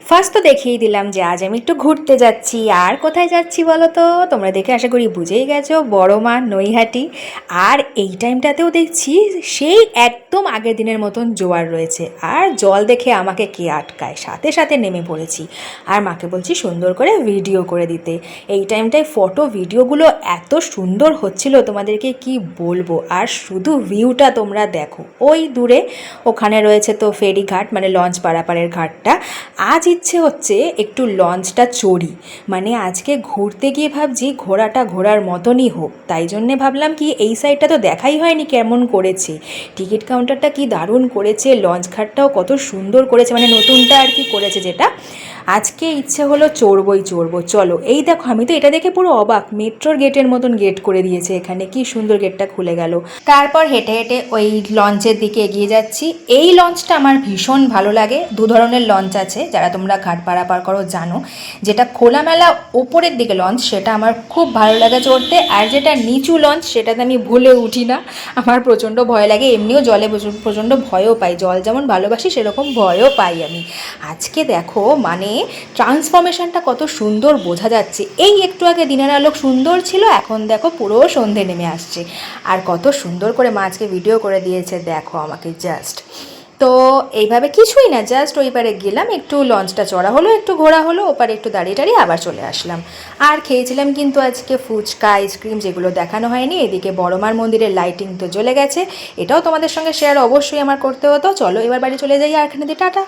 First তো দেখিয়ে দিলাম যে আজ আমি একটু ঘুরতে যাচ্ছি। আর কোথায় যাচ্ছি বলো তো? তোমরা দেখে আশা করি বুঝেই গেছো, বড় মা নৈহাটি। আর এই টাইমটাতেও দেখছি সেই একদম আগের দিনের মতন জোয়ার রয়েছে। আর জল দেখে আমাকে কে আটকায়, সাথে সাথে নেমে পড়েছি। আর মাকে বলছি সুন্দর করে ভিডিও করে দিতে। এই টাইমটায় ফটো ভিডিওগুলো এত সুন্দর হচ্ছিল, তোমাদেরকে কি বলবো। আর শুধু ভিউটা তোমরা দেখো, ওই দূরে ওখানে রয়েছে তো ফেরিঘাট, মানে লঞ্চ পারাপারের ঘাটটা। আজ ইচ্ছে হচ্ছে একটু লঞ্চটা চড়ি, মানে আজকে ঘুরতে গিয়ে ভাবছি ঘোরাটা ঘোরার মতনই হোক। তাই জন্যে ভাবলাম কি এই সাইডটা তো দেখাই হয়নি কেমন করেছে, টিকিট কাউন্টারটা কি দারুণ করেছে, লঞ্চ ঘাটটাও কত সুন্দর করেছে, মানে নতুনটা আর কি করেছে যেটা। আজকে ইচ্ছে হলো চড়বই চড়বো। চলো, এই দেখো আমি তো এটা দেখে পুরো অবাক, মেট্রোর গেটের মতন গেট করে দিয়েছে এখানে, কি সুন্দর গেটটা খুলে গেল। তারপর হেঁটে হেঁটে ওই লঞ্চের দিকে এগিয়ে যাচ্ছি। এই লঞ্চটা আমার ভীষণ ভালো লাগে। দু ধরনের লঞ্চ আছে, যারা তোমরা ঘাট পারাপার করো জানো। যেটা খোলামেলা ওপরের দিকে লঞ্চ, সেটা আমার খুব ভালো লাগে চড়তে। আর যেটা নিচু লঞ্চ, সেটাতে আমি ভুলে উঠি না, আমার প্রচণ্ড ভয় লাগে। এমনিও জলে প্রচণ্ড ভয়ও পাই, জল যেমন ভালোবাসি সেরকম ভয়ও পাই আমি। আজকে দেখো মানে ট্রান্সফরমেশনটা কত সুন্দর বোঝা যাচ্ছে। এই একটু আগে দিনের আলোক সুন্দর ছিল, এখন দেখো পুরো সন্ধে নেমে আসছে। আর কত সুন্দর করে মাছকে ভিডিও করে দিয়েছে দেখো আমাকে জাস্ট। তো এইভাবে কিছুই না, জাস্ট ওই পারে গেলাম, একটু লঞ্চটা চড়া হলো, একটু ঘোরা হলো, ওপারে একটু দাঁড়িয়ে টাড়িয়ে আবার চলে আসলাম। আর খেয়েছিলাম কিন্তু আজকে ফুচকা আইসক্রিম, যেগুলো দেখানো হয়নি। এদিকে বড়মার মন্দিরের লাইটিং তো জ্বলে গেছে, এটাও তোমাদের সঙ্গে শেয়ার অবশ্যই আমার করতে হতো। চলো এবার বাড়ি চলে যাই, আর এখানে দিয়ে টাটা।